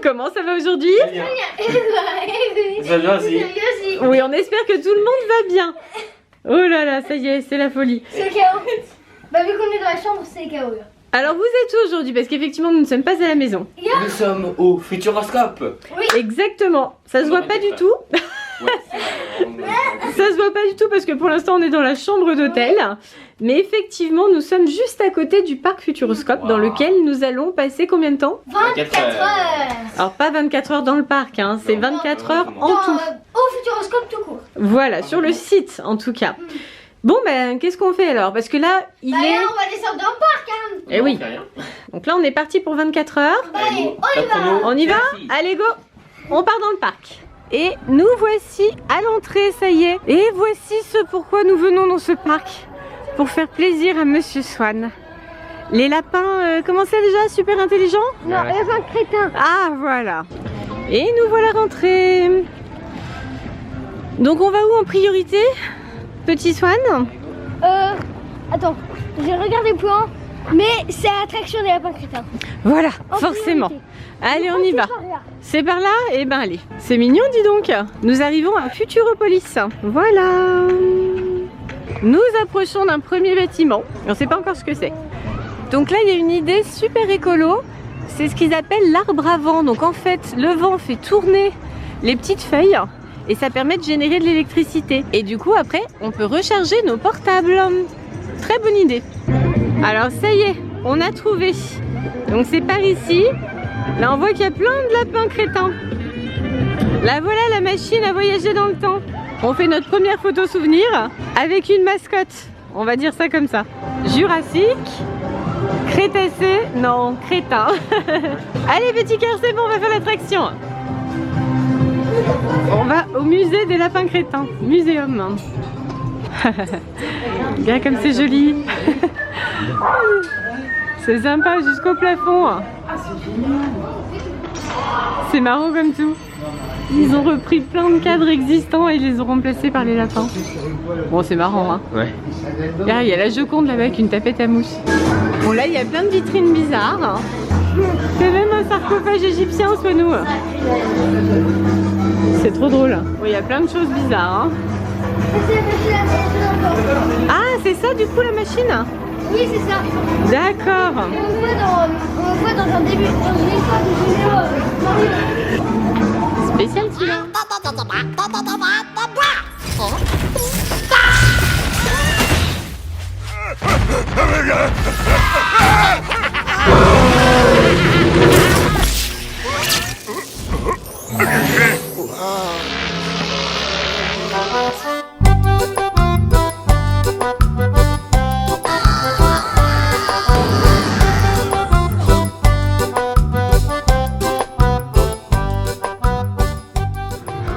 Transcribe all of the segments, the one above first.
Comment ça va aujourd'hui? Ça va aussi. Oui, on espère que tout le monde va bien. Oh là là, ça y est, c'est la folie. C'est le chaos. Bah vu qu'on est dans la chambre, c'est le chaos. Alors vous êtes où aujourd'hui? Parce qu'effectivement nous ne sommes pas à la maison. Nous sommes au Futuroscope. Oui. Exactement. Ça se voit pas du tout. Ça se voit pas du tout parce que pour l'instant on est dans la chambre d'hôtel. Mais effectivement nous sommes juste à côté du parc Futuroscope dans lequel nous allons passer combien de temps? 24 heures. Alors pas 24 heures dans le parc, hein, c'est 24 heures en tout. Au Futuroscope tout court. Voilà, sur le site en tout cas. Bon ben qu'est-ce qu'on fait alors? Parce que là il Bah est... là, on va descendre dans le parc hein. Eh oui. Donc là on est parti pour 24 heures. Bah allez, on y va. On y va? Allez go. On part dans le parc. Et nous voici à l'entrée, ça y est. Et voici ce pourquoi nous venons dans ce parc. Pour faire plaisir à Monsieur Swan. Les lapins, comment c'est déjà? Super intelligents? Non, les lapins crétins. Ah voilà. Et nous voilà rentrés. Donc on va où en priorité? Petit Swan? Attends, j'ai regardé le plan, mais c'est l'attraction des lapins crétins. Voilà, En forcément. priorité. Allez, on y va. Par là. C'est par là? Eh ben allez. C'est mignon, dis donc. Nous arrivons à Futuropolis. Voilà. Nous approchons d'un premier bâtiment. On ne sait pas encore ce que c'est. Donc là, il y a une idée super écolo. C'est ce qu'ils appellent l'arbre à vent. Donc en fait, le vent fait tourner les petites feuilles et ça permet de générer de l'électricité. Et du coup, après, on peut recharger nos portables. Très bonne idée. Alors ça y est, on a trouvé. Donc c'est par ici. Là, on voit qu'il y a plein de lapins crétins. Là, voilà la machine à voyager dans le temps. On fait notre première photo souvenir avec une mascotte. On va dire ça comme ça. Jurassique, Crétacé, non, crétin. Allez, petit cœur, c'est bon, on va faire l'attraction. On va au musée des lapins crétins. Muséum. Regarde comme c'est joli. C'est sympa jusqu'au plafond. C'est marrant comme tout. Ils ont repris plein de cadres existants et ils les ont remplacés par les lapins. Bon, c'est marrant, hein. Ouais. Là, il y a la Joconde là-bas avec une tapette à mousse. Bon, là, il y a plein de vitrines bizarres. C'est même un sarcophage égyptien, Swanou. C'est trop drôle. Bon, il y a plein de choses bizarres. Hein. Ah, c'est ça du coup la machine? Oui, c'est ça. D'accord. On le voit dans un début, dans une histoire de vidéo. Spécial celui-là.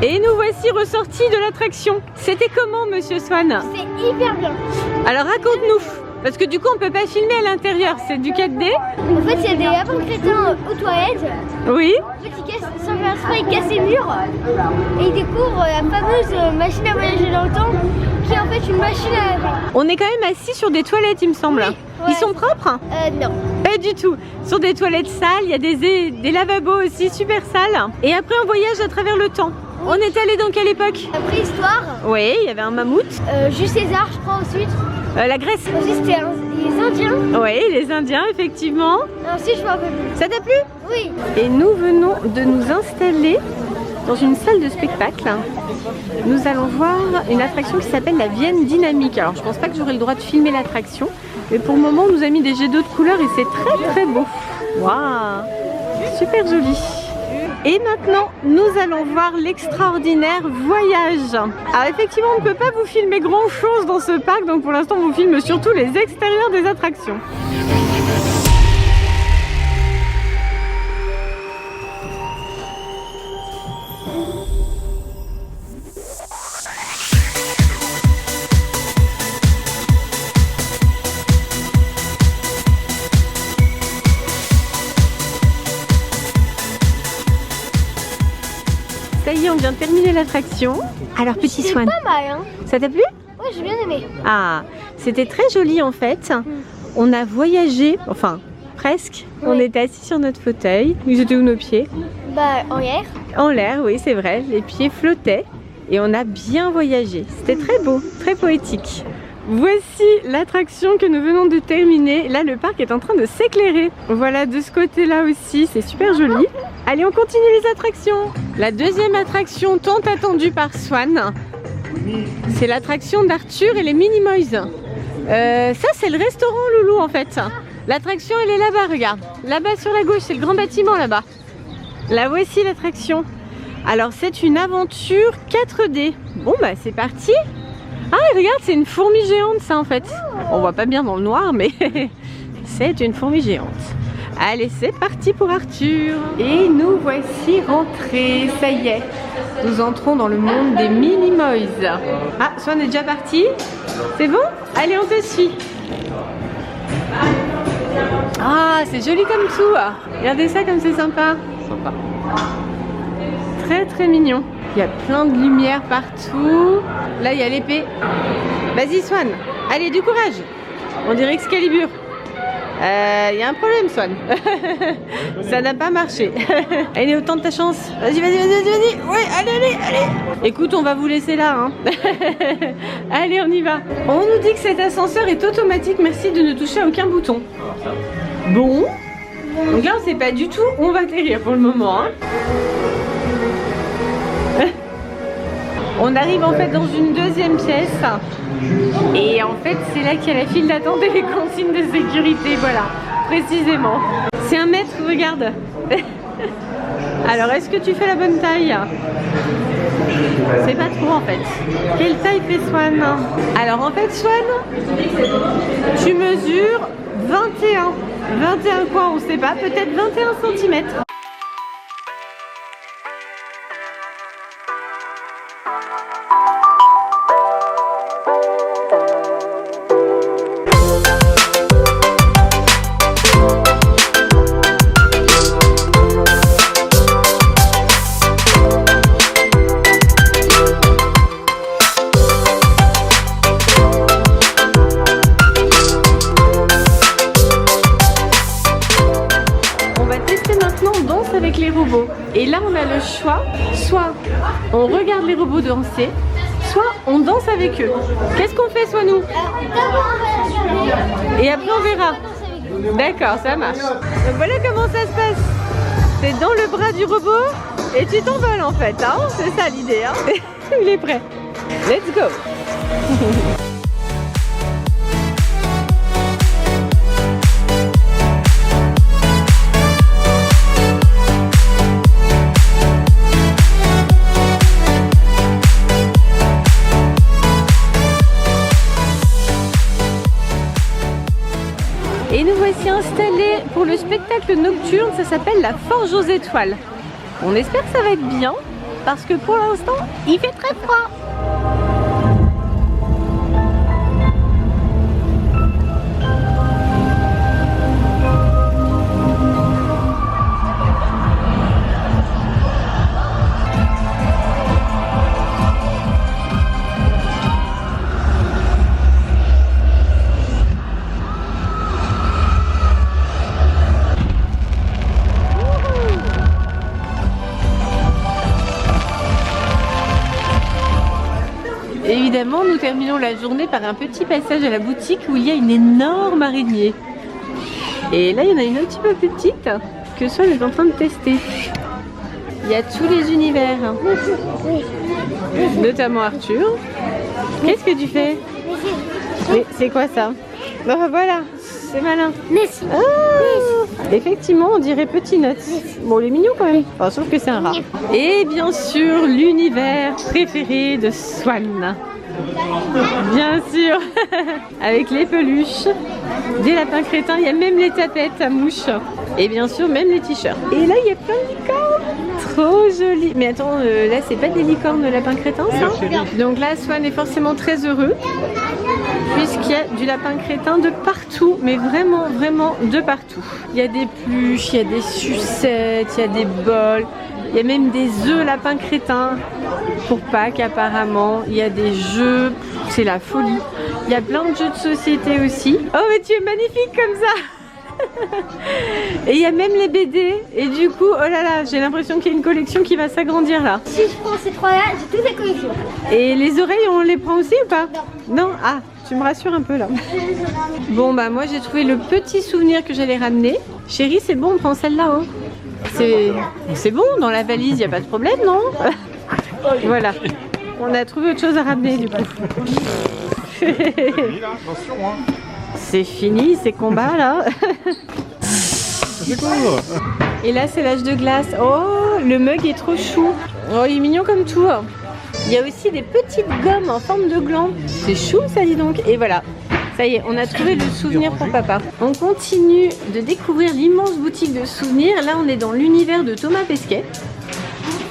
Et nous voici ressortis de l'attraction. C'était comment, Monsieur Swan? C'est hyper bien. Alors raconte-nous, parce que du coup on peut pas filmer à l'intérieur, c'est du 4D. En fait, il y a des lapins crétins aux toilettes. Oui. En fait, sans faire exprès, ils cassent les murs et ils découvrent la fameuse machine à voyager dans le temps qui est en fait une machine à laver. On est quand même assis sur des toilettes, il me semble. Oui, Ils ouais. sont propres? Non. Pas du tout. Sur des toilettes sales, il y a des lavabos aussi super sales. Et après un voyage à travers le temps. On est allé dans quelle époque? La préhistoire, Oui, il y avait un mammouth. Jules César, je crois, ensuite. La Grèce. Ensuite, c'était les Indiens. Oui, les Indiens, effectivement. Et ensuite, je me rappelle plus. Ça t'a plu? Oui. Et nous venons de nous installer dans une salle de spectacle. Nous allons voir une attraction qui s'appelle la Vienne Dynamique. Alors je pense pas que j'aurai le droit de filmer l'attraction, mais pour le moment on nous a mis des jets d'eau de couleur et c'est très très beau. Waouh, super joli. Et maintenant nous allons voir l'extraordinaire voyage. Alors effectivement on ne peut pas vous filmer grand chose dans ce parc, donc pour l'instant on vous filme surtout les extérieurs des attractions. Ça y est, on vient de terminer l'attraction. Alors petit C'est Swan, pas mal, hein. ça t'a plu? Ouais, j'ai bien aimé. Ah, c'était très joli en fait. On a voyagé, enfin presque. Oui. On était assis sur notre fauteuil. Ils étaient où nos pieds? Bah, en l'air. En l'air, oui, c'est vrai. Les pieds flottaient et on a bien voyagé. C'était très beau, très poétique. Voici l'attraction que nous venons de terminer. Là, le parc est en train de s'éclairer. Voilà, de ce côté-là aussi, c'est super joli. Allez, on continue les attractions. La deuxième attraction tant attendue par Swan, c'est l'attraction d'Arthur et les Minimoys. Ça, c'est le restaurant Loulou en fait. L'attraction, elle est là-bas, regarde. Là-bas sur la gauche, c'est le grand bâtiment là-bas. Là, voici l'attraction. Alors, c'est une aventure 4D. Bon, bah, c'est parti. Ah, regarde, c'est une fourmi géante, ça, en fait. On voit pas bien dans le noir, mais c'est une fourmi géante. Allez, c'est parti pour Arthur. Et nous voici rentrés. Ça y est, nous entrons dans le monde des Minimoys. Ah, Swan est déjà parti. C'est bon? Allez, on te suit. Ah, c'est joli comme tout. Regardez ça comme c'est sympa. Sympa. Très très mignon. Il y a plein de lumière partout. Là, il y a l'épée. Vas-y, Swan. Allez, du courage. On dirait Excalibur. Il y a un problème, Swan. Ça n'a pas marché. Allez, autant de ta chance. Vas-y, vas-y, vas-y, vas-y. Ouais, allez, allez, allez. Écoute, on va vous laisser là. Hein. Allez, on y va. On nous dit que cet ascenseur est automatique. Merci de ne toucher à aucun bouton. Bon. Donc là, on ne sait pas du tout où on va atterrir pour le moment. Hein. On arrive en fait dans une deuxième pièce. Et en fait, c'est là qu'il y a la file d'attente et les consignes de sécurité. Voilà, précisément. C'est 1 mètre, regarde. Alors, est-ce que tu fais la bonne taille? C'est pas trop en fait. Quelle taille fait Swan? Alors en fait, Swan, tu mesures 21. 21 quoi? On sait pas, peut-être 21 cm. Et là, on a le choix, soit on regarde les robots danser, soit on danse avec eux. Qu'est-ce qu'on fait, soit nous? Et après, on verra. D'accord, ça marche. Donc voilà comment ça se passe. C'est dans le bras du robot et tu t'envoles en fait. Hein, c'est ça l'idée. Hein. Il est prêt. Let's go. Et nous voici installés pour le spectacle nocturne, ça s'appelle la Forge aux étoiles. On espère que ça va être bien, parce que pour l'instant, il fait très froid. Évidemment, nous terminons la journée par un petit passage à la boutique où il y a une énorme araignée. Et là, il y en a une un petit peu plus petite que Swan est en train de tester. Il y a tous les univers, notamment Arthur. Qu'est-ce que tu fais? C'est quoi ça? Oh, voilà, c'est malin. Ah, effectivement, on dirait Petit Note. Bon, il est mignon quand même. Enfin, sauf que c'est un rat. Et bien sûr, l'univers préféré de Swan. Bien sûr, avec les peluches, des lapins crétins, il y a même les tapettes à mouches. Et bien sûr, même les t-shirts. Et là, il y a plein de licornes. Trop joli. Mais attends, là, c'est pas des licornes de lapin crétin, ça? Donc là, Swan est forcément très heureux, puisqu'il y a du lapin crétin de partout, mais vraiment, vraiment de partout. Il y a des pluches, il y a des sucettes, il y a des bols, il y a même des œufs lapin crétin pour Pâques apparemment. Il y a des jeux, c'est la folie. Il y a plein de jeux de société aussi. Oh, mais tu es magnifique comme ça! Et il y a même les BD. Et du coup, oh là là, j'ai l'impression qu'il y a une collection qui va s'agrandir là. Si je prends ces trois-là, j'ai toutes les collections. Et les oreilles, on les prend aussi ou pas? Non. Ah, tu me rassures un peu là. Bon bah moi j'ai trouvé le petit souvenir que j'allais ramener. Chérie, c'est bon, on prend celle-là. Hein. C'est bon, dans la valise, il n'y a pas de problème, non? Voilà. On a trouvé autre chose à ramener du coup. C'est fini ces combats là. Et là c'est l'âge de glace. Oh, le mug est trop chou. Oh, il est mignon comme tout. Il y a aussi des petites gommes en forme de gland. C'est chou ça, dis donc. Et voilà. Ça y est, on a trouvé le souvenir pour papa. On continue de découvrir l'immense boutique de souvenirs. Là, on est dans l'univers de Thomas Pesquet.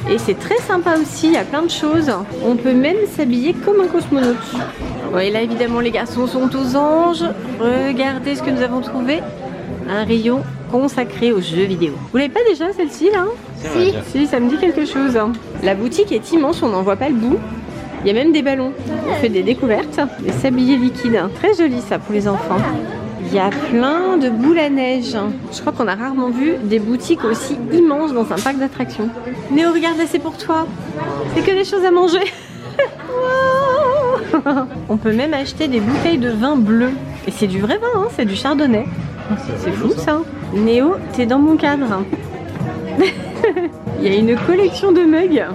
Et c'est très sympa aussi, il y a plein de choses. On peut même s'habiller comme un cosmonaute. Bon, et là, évidemment, les garçons sont aux anges. Regardez ce que nous avons trouvé. Un rayon consacré aux jeux vidéo. Vous l'avez pas déjà, celle-ci, là? Si, ça me dit quelque chose. La boutique est immense, on n'en voit pas le bout. Il y a même des ballons. On fait des découvertes. Des sabliers liquides. Très joli, ça, pour les enfants. Il y a plein de boules à neige. Je crois qu'on a rarement vu des boutiques aussi immenses dans un parc d'attractions. Néo, regarde, là c'est pour toi. C'est que des choses à manger. On peut même acheter des bouteilles de vin bleu. Et c'est du vrai vin, hein, c'est du chardonnay. C'est fou ça. Néo, t'es dans mon cadre. Il y a une collection de mugs.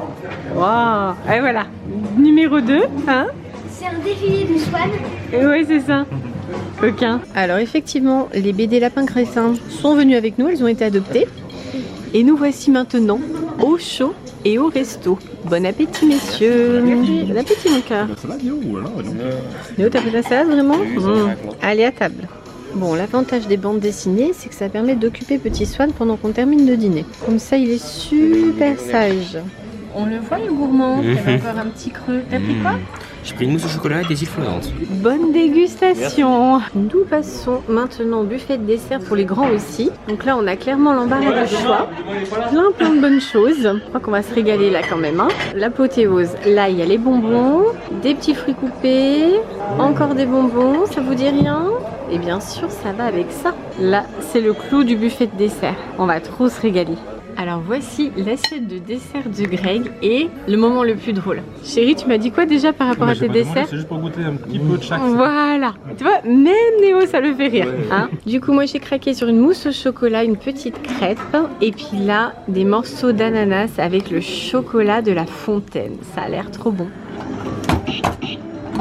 Waouh. Et voilà. Numéro 2. Hein, c'est un défilé du Swan. Oui, c'est ça. Aucun. Alors effectivement, les BD Lapin Crétin sont venus avec nous, elles ont été adoptées. Et nous voici maintenant au chaud et au resto. Bon appétit messieurs. Bon appétit mon cœur. Néo, t'as pris la salade vraiment? Allez à table. Bon, l'avantage des bandes dessinées, c'est que ça permet d'occuper Petit Swan pendant qu'on termine de dîner. Comme ça, il est super sage. On le voit le gourmand, il y a encore un petit creux. T'as pris quoi? J'ai pris une mousse au chocolat et des îles flottantes. Bonne dégustation. Nous passons maintenant au buffet de dessert pour les grands aussi. Donc là on a clairement l'embarras du choix. Plein de bonnes choses. Je crois qu'on va se régaler là quand même. Hein. L'apothéose. Là il y a les bonbons, des petits fruits coupés, encore des bonbons, ça vous dit rien? Et bien sûr ça va avec ça. Là c'est le clou du buffet de dessert. On va trop se régaler. Alors voici l'assiette de dessert de Greg et le moment le plus drôle. Chérie, tu m'as dit quoi déjà par rapport à tes desserts? C'est juste pour goûter un petit peu de chaque. Voilà. Tu vois, même Néo, ça le fait rire. Hein, du coup, moi j'ai craqué sur une mousse au chocolat, une petite crêpe. Et puis là, des morceaux d'ananas avec le chocolat de la fontaine. Ça a l'air trop bon.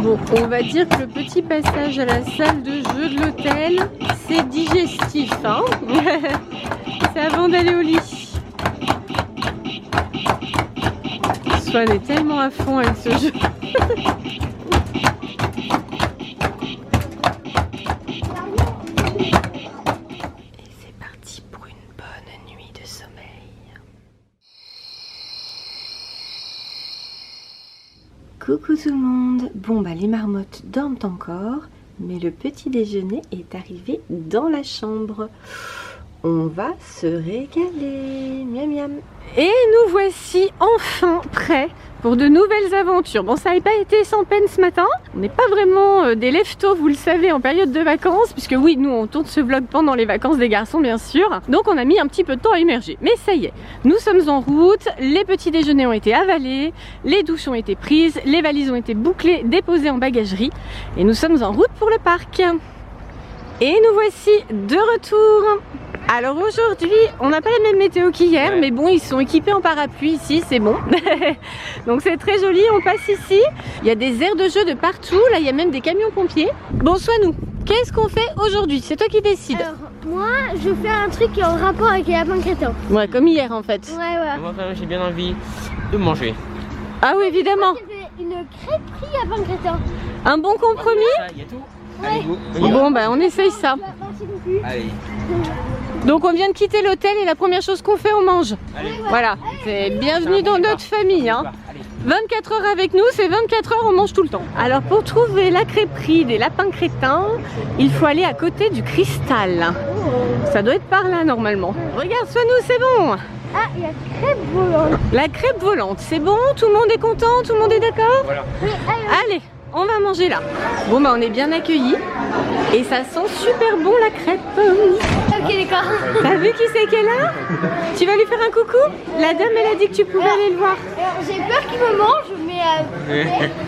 Bon, on va dire que le petit passage à la salle de jeu de l'hôtel, c'est digestif. Hein. C'est avant d'aller au lit. Swan est tellement à fond avec ce jeu. Et c'est parti pour une bonne nuit de sommeil. Coucou tout le monde. Bon bah les marmottes dorment encore, mais le petit déjeuner est arrivé dans la chambre. On va se régaler, miam miam. Et nous voici enfin prêts pour de nouvelles aventures. Bon, ça n'a pas été sans peine ce matin. On n'est pas vraiment des lève-tôt, vous le savez, en période de vacances, puisque oui, nous on tourne ce vlog pendant les vacances des garçons, bien sûr. Donc on a mis un petit peu de temps à émerger. Mais ça y est, nous sommes en route, les petits déjeuners ont été avalés, les douches ont été prises, les valises ont été bouclées, déposées en bagagerie, et nous sommes en route pour le parc. Et nous voici de retour. Alors aujourd'hui, on n'a pas la même météo qu'hier, mais bon, ils sont équipés en parapluie ici, c'est bon. Donc c'est très joli, on passe ici. Il y a des aires de jeu de partout, là il y a même des camions pompiers. Bon, soit nous, qu'est-ce qu'on fait aujourd'hui? C'est toi qui décides. Alors, moi, je fais un truc qui est en rapport avec les lapins crétins. Ouais, comme hier en fait. Ouais, voilà. Moi, j'ai bien envie de manger. Ah oui, évidemment. J'ai fait une crêperie lapin crétin. Un bon compromis. Il y a tout. Ouais. Allez, go. On y va. Bon, bah on essaye ça. Merci beaucoup. Allez. Donc on vient de quitter l'hôtel et la première chose qu'on fait, on mange. Allez. Voilà, c'est bienvenue dans notre famille. Hein. Allez. 24 heures avec nous, c'est 24 heures, on mange tout le temps. Alors pour trouver la crêperie des lapins crétins, il faut aller à côté du cristal. Ça doit être par là normalement. Regarde, Swanou, c'est bon. Ah, il y a crêpe volante. La crêpe volante, c'est bon, tout le monde est content, tout le monde est d'accord? Voilà. Oui, allez. Allez, on va manger là. Bon bah on est bien accueillis. Et ça sent super bon la crêpe. Ok, d'accord. T'as vu qui c'est qu'elle est là? Tu vas lui faire un coucou? La dame elle a dit que tu pouvais aller le voir. Alors, j'ai peur qu'il me mange, mais...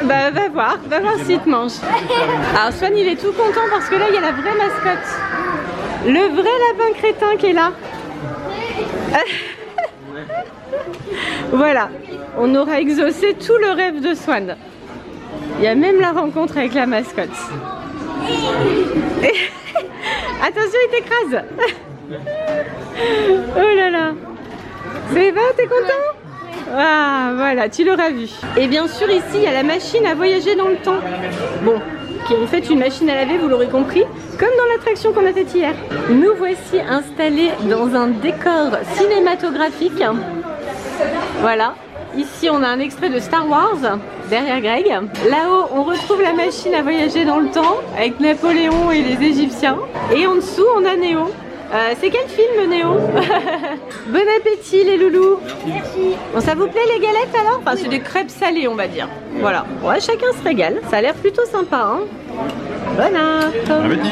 Bah va voir s'il te mange. Alors Swan il est tout content parce que là il y a la vraie mascotte. Le vrai lapin crétin qui est là. Voilà, on aura exaucé tout le rêve de Swan. Il y a même la rencontre avec la mascotte. Attention, il t'écrase. Oh là là. C'est bon, t'es content? Ah, voilà, tu l'auras vu. Et bien sûr, ici, il y a la machine à voyager dans le temps. Bon, qui est en fait une machine à laver, vous l'aurez compris, comme dans l'attraction qu'on a faite hier. Nous voici installés dans un décor cinématographique. Voilà. Ici, on a un extrait de Star Wars, derrière Greg. Là-haut, on retrouve la machine à voyager dans le temps, avec Napoléon et les Égyptiens. Et en dessous, on a Néo. C'est quel film, Néo? Bon appétit, les loulous. Merci. Bon, ça vous plaît, les galettes, alors? Enfin, c'est des crêpes salées, on va dire. Voilà. Ouais, chacun se régale. Ça a l'air plutôt sympa, hein. Bon appétit.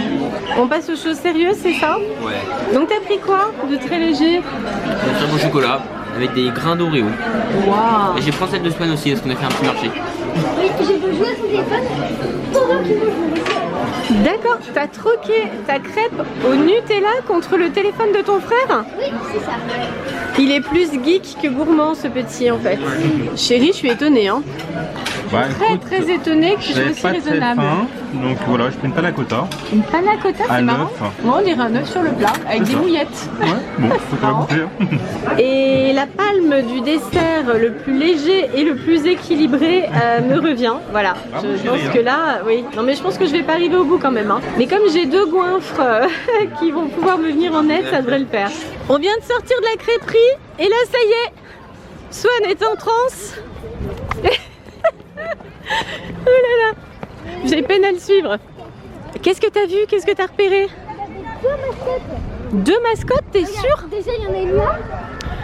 On passe aux choses sérieuses, c'est ça? Ouais. Donc, t'as pris quoi de très léger? Un très beau chocolat avec des grains d'Oreo. Waouh. Et j'ai pris celle de Swan aussi parce qu'on a fait un petit marché. Oui, j'ai beau jouer à son téléphone pendant qu'il mange. D'accord, t'as troqué ta crêpe au Nutella contre le téléphone de ton frère? Oui, c'est ça. Il est plus geek que gourmand, ce petit, en fait. Chérie, je suis étonnée, hein. Bah, Très, écoute, très étonnée que je sois j'avais aussi pas très raisonnable. faim, donc voilà, je prends une panna cotta. Une panna cotta, c'est Un marrant. œuf. Moi, on dirait un œuf sur le plat, avec C'est des ça. mouillettes. Ouais, bon, faut pas marrant. goûter. Et la palme du dessert le plus léger et le plus équilibré me revient. Voilà, Ah, je mon pense chéri, que là, oui. Non mais je pense que je vais pas arriver au bout quand même. Hein. Mais comme j'ai deux goinfres qui vont pouvoir me venir en aide, ça devrait le faire. On vient de sortir de la crêperie et là, ça y est, Swan est en transe. Oh là là, j'ai peine à le suivre. Qu'est-ce que t'as vu? Qu'est-ce que t'as repéré? Deux mascottes. Deux mascottes, t'es sûr? Déjà, il y en a une là,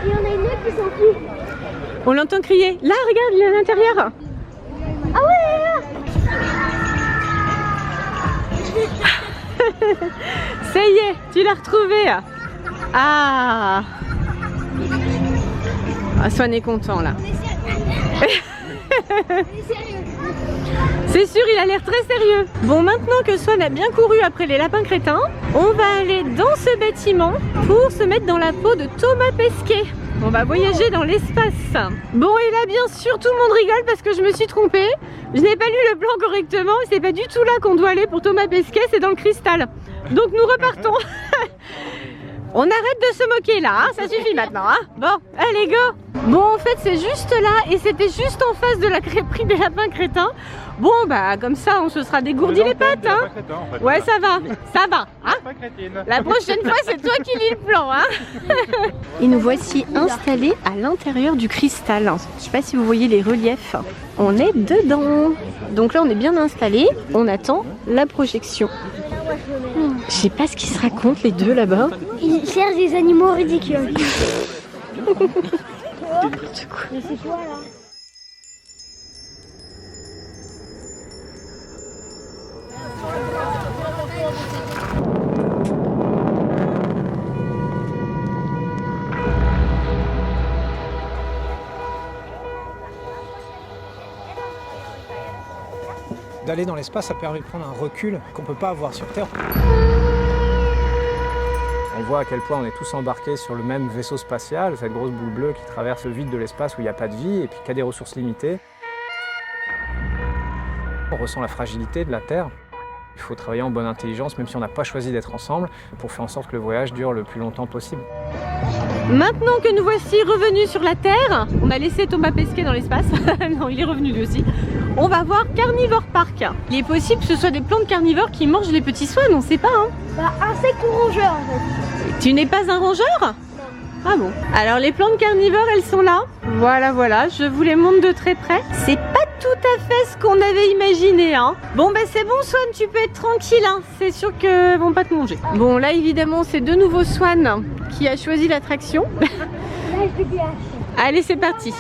et il y en a une autre qui s'enfuit. On l'entend crier. Là, regarde, il est à l'intérieur. Ah ouais, là. Ça y est, tu l'as retrouvé. Ah, Swan est content là. C'est sûr, il a l'air très sérieux. Bon, maintenant que Swan a bien couru après les lapins crétins, on va aller dans ce bâtiment pour se mettre dans la peau de Thomas Pesquet. On va voyager dans l'espace. Bon, et là, bien sûr, tout le monde rigole parce que je me suis trompée. Je n'ai pas lu le plan correctement et c'est pas du tout là qu'on doit aller pour Thomas Pesquet, c'est dans le cristal. Donc nous repartons. On arrête de se moquer là, hein, ça suffit maintenant. Hein. Bon, allez go. Bon, en fait, c'est juste là et c'était juste en face de la crêperie des lapins crétins. Bon, bah comme ça, on se sera dégourdi les pattes. Hein. Ouais, ça va, hein. La prochaine fois, c'est toi qui lis le plan, hein. Et nous voici installés à l'intérieur du cristal. Je sais pas si vous voyez les reliefs. On est dedans. Donc là, on est bien installés. On attend la projection. Je sais pas ce qu'ils se racontent les deux là-bas. Ils cherchent des animaux ridicules. N'importe quoi. Mais c'est quoi là? D'aller dans l'espace, ça permet de prendre un recul qu'on ne peut pas avoir sur Terre. On voit à quel point on est tous embarqués sur le même vaisseau spatial, cette grosse boule bleue qui traverse le vide de l'espace où il n'y a pas de vie et puis qui a des ressources limitées. On ressent la fragilité de la Terre. Il faut travailler en bonne intelligence, même si on n'a pas choisi d'être ensemble, pour faire en sorte que le voyage dure le plus longtemps possible. Maintenant que nous voici revenus sur la Terre, on a laissé Thomas Pesquet dans l'espace. Non, il est revenu lui aussi. On va voir Carnivore Park. Il est possible que ce soit des plantes carnivores qui mangent les petits Swans, on sait pas. Hein. Bah, insecte ou rongeur en fait. Tu n'es pas un rongeur? Ah bon. Alors les plantes carnivores, elles sont là. Voilà, voilà, je vous les montre de très près. C'est pas tout à fait ce qu'on avait imaginé, hein. Bon, bah c'est bon, Swan, tu peux être tranquille, hein. C'est sûr qu'ils vont pas te manger. Bon, là, évidemment, c'est de nouveau Swan qui a choisi l'attraction. Là, je vais dire. Allez, c'est parti.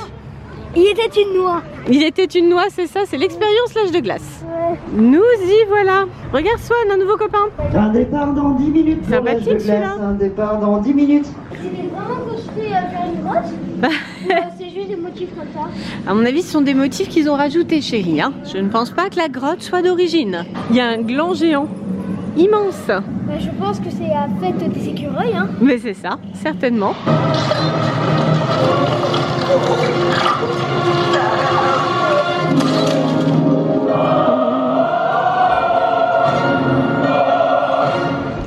Il était une noix. Il était une noix, c'est ça, c'est l'expérience l'âge de glace. Ouais. Nous y voilà. Regarde Swan, un nouveau copain. Un départ dans 10 minutes pour l'âge de Sympathique, celui-là. glace. Un départ dans 10 minutes. C'est vraiment construit à faire une grotte. C'est juste des motifs comme ça. À mon avis, ce sont des motifs qu'ils ont rajoutés, chérie. Hein. Je ne pense pas que la grotte soit d'origine. Il y a un gland géant, immense. Bah, je pense que c'est la fête des écureuils. Hein. Mais c'est ça, certainement.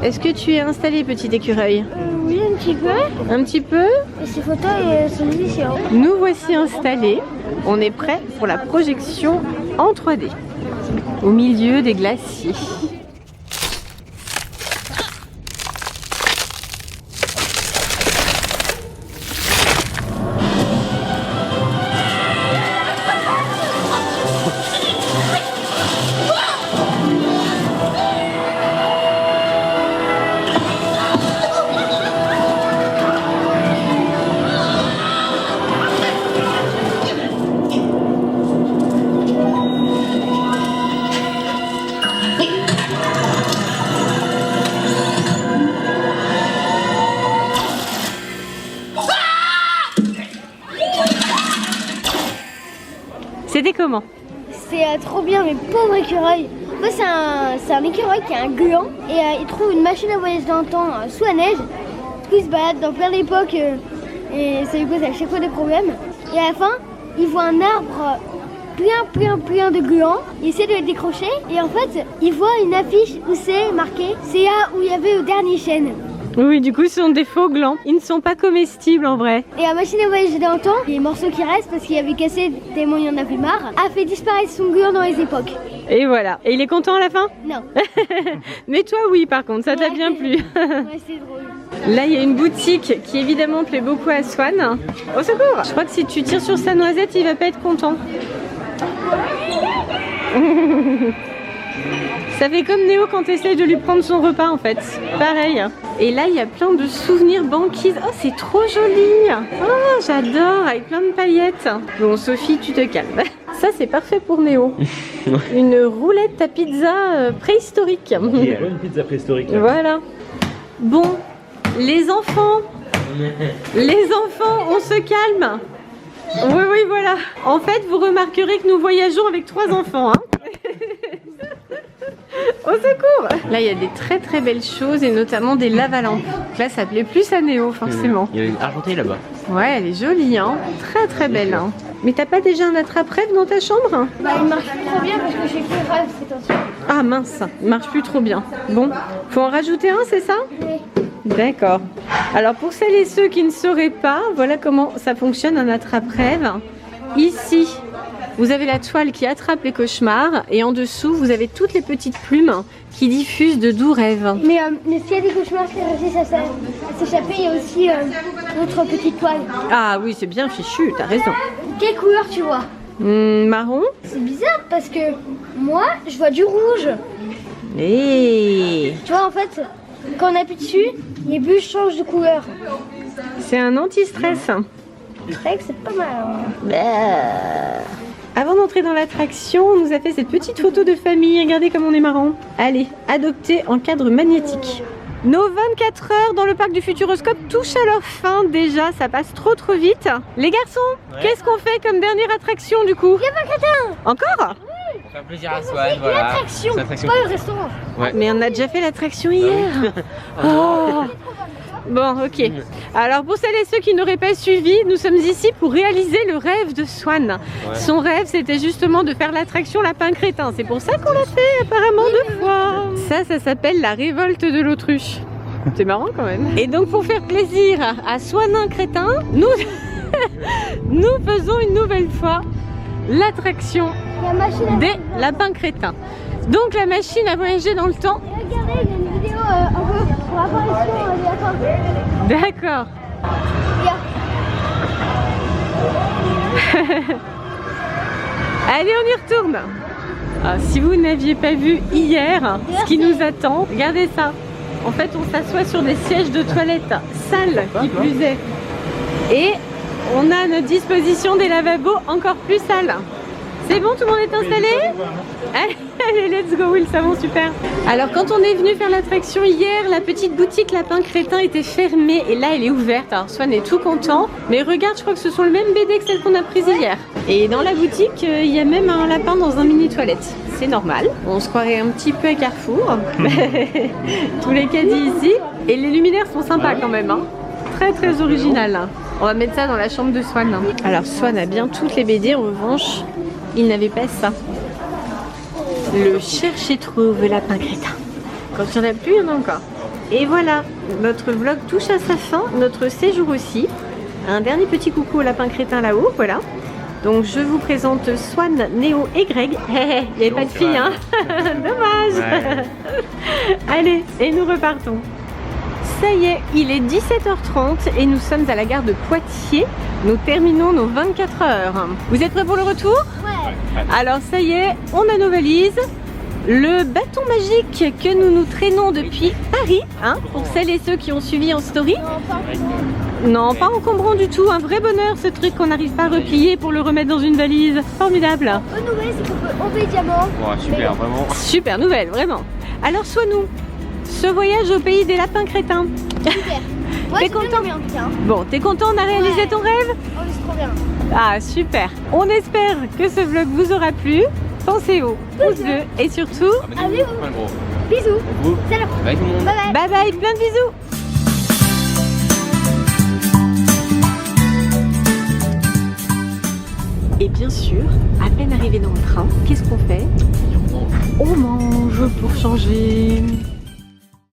Est-ce que tu es installé, petit écureuil? Oui, un petit peu. Un petit peu. Et ces photos sont délicieuses. Nous voici installés. On est prêt pour la projection en 3D. Au milieu des glaciers. C'était comment? C'est trop bien, mais pauvre écureuil. En fait, c'est un écureuil qui a un gland et il trouve une machine à voyager dans le temps sous la neige. Du coup, il se balade dans plein d'époques et ça lui pose à chaque fois des problèmes. Et à la fin, il voit un arbre plein de glands. Il essaie de le décrocher et en fait, il voit une affiche où c'est marqué c'est là où il y avait le dernier chêne. Oui, du coup, ce sont des faux glands. Ils ne sont pas comestibles en vrai. Et la machine à voyager dans le temps, les morceaux qui restent parce qu'il avait cassé tellement il en avait marre, a fait disparaître son gland dans les époques. Et voilà. Et il est content à la fin? Non. Mais toi, oui, par contre, ça t'a Ouais. bien plu. Ouais, c'est drôle. Là, il y a une boutique qui évidemment plaît beaucoup à Swan. Au secours! Je crois que si tu tires sur sa noisette, il va pas être content. Ça fait comme Néo quand tu essayes de lui prendre son repas en fait. Pareil. Et là, il y a plein de souvenirs banquises. Oh, c'est trop joli! Oh, j'adore! Avec plein de paillettes. Bon, Sophie, tu te calmes. Ça, c'est parfait pour Néo. Une roulette à pizza préhistorique. Une pizza préhistorique. Voilà. Bon, les enfants, on se calme. Oui, oui, voilà. En fait, vous remarquerez que nous voyageons avec 3 enfants. Hein. Au secours! Là, il y a des très belles choses et notamment des lavalampes. Là, ça plaît plus à Néo, forcément. Il y a une argentée là-bas. Ouais, elle est jolie, hein. Très belle. Hein. Mais t'as pas déjà un attrape-rêve dans ta chambre? Bah, il marche plus trop bien parce que j'ai plus rêve cette temps-ci. Ah mince, il marche plus trop bien. Bon, faut en rajouter un, c'est ça? Oui. D'accord. Alors pour celles et ceux qui ne sauraient pas, voilà comment ça fonctionne un attrape-rêve. Ici, vous avez la toile qui attrape les cauchemars et en dessous, vous avez toutes les petites plumes qui diffusent de doux rêves. Mais s'il y a des cauchemars qui réussissent à s'échapper, il y a aussi notre petite toile. Ah oui, c'est bien fichu, t'as raison. Quelle couleur tu vois? Marron. C'est bizarre parce que moi, je vois du rouge. Et Tu vois, en fait, quand on appuie dessus, les bulles changent de couleur. c'est un anti-stress. C'est vrai que c'est pas mal. Hein. Avant d'entrer dans l'attraction, on nous a fait cette petite photo de famille. Regardez comme on est marrant. Allez, adopté en cadre magnétique. Nos 24 heures dans le parc du Futuroscope touchent à leur fin déjà. Ça passe trop vite. Les garçons, qu'est-ce qu'on fait comme dernière attraction du coup? Il y a pas Crétin. Encore? Pour faire plaisir à Swan, voilà. L'attraction, C'est pas l'attraction. le restaurant. Mais on a déjà fait l'attraction hier. Oh. Bon, ok. Alors pour celles et ceux qui n'auraient pas suivi, nous sommes ici pour réaliser le rêve de Swan. Son rêve, c'était justement de faire l'attraction Lapin Crétin. C'est pour ça qu'on l'a fait apparemment 2 fois. Ça s'appelle la révolte de l'autruche. C'est marrant quand même. Et donc pour faire plaisir à Swanin Crétin, nous faisons une nouvelle fois l'attraction La machine à des lapins crétins. Donc la machine à voyager dans le temps. Et regardez, il y a une vidéo un peu pour apparition aléatoire. D'accord. Allez, on y retourne. Ah, si vous n'aviez pas vu hier ce qui nous attend, regardez ça. En fait, on s'assoit sur des sièges de toilette sales qui plus est. Et On a à notre disposition des lavabos encore plus sales. C'est bon, tout le monde est installé? Allez, let's go, oui, le savon, super. Alors, quand on est venu faire l'attraction hier, la petite boutique Lapin Crétin était fermée et là, elle est ouverte. Alors, Swan est tout content. Mais regarde, je crois que ce sont le même BD que celle qu'on a prise hier. Et dans la boutique, il y a même un lapin dans un mini toilette. C'est normal. On se croirait un petit peu à Carrefour. Tous les caddies ici. Et les luminaires sont sympas quand même. Hein. Très, très original. On va mettre ça dans la chambre de Swan. Alors, Swan a bien toutes les BD. En revanche, il n'avait pas ça. Le cherche et trouve Lapin Crétin. Quand il n'y en a plus, il y en a encore. Et voilà, notre vlog touche à sa fin, notre séjour aussi. Un dernier petit coucou au Lapin Crétin là-haut, voilà. Donc je vous présente Swan, Néo et Greg. Il n'y avait pas de fille, hein. Dommage. Ouais. Allez, et nous repartons. Ça y est, il est 17h30 et nous sommes à la gare de Poitiers. Nous terminons nos 24 heures. Vous êtes prêts pour le retour? Ouais. Alors ça y est, on a nos valises. Le bâton magique que nous nous traînons depuis Paris, hein, pour celles et ceux qui ont suivi en story. Non, pas encombrant du tout. Un vrai bonheur ce truc qu'on n'arrive pas à replier pour le remettre dans une valise. Formidable. Bonne nouvelle, c'est qu'on peut enlever les diamants. Ouais, super, vraiment. Super nouvelle, vraiment. Alors sois-nous. Ce voyage au pays des lapins crétins. Super. Moi, T'es content? bien, putain. Bon, t'es content, on a réalisé ton rêve? Oh, c'est trop bien. Ah, super. On espère que ce vlog vous aura plu. Pensez au pouce bleu et surtout, Abonnez-vous. Bisous. Salut. Bye tout le monde. Bye bye. bye bye, plein de bisous. Et bien sûr, à peine arrivé dans le train, qu'est-ce qu'on fait? On mange pour changer.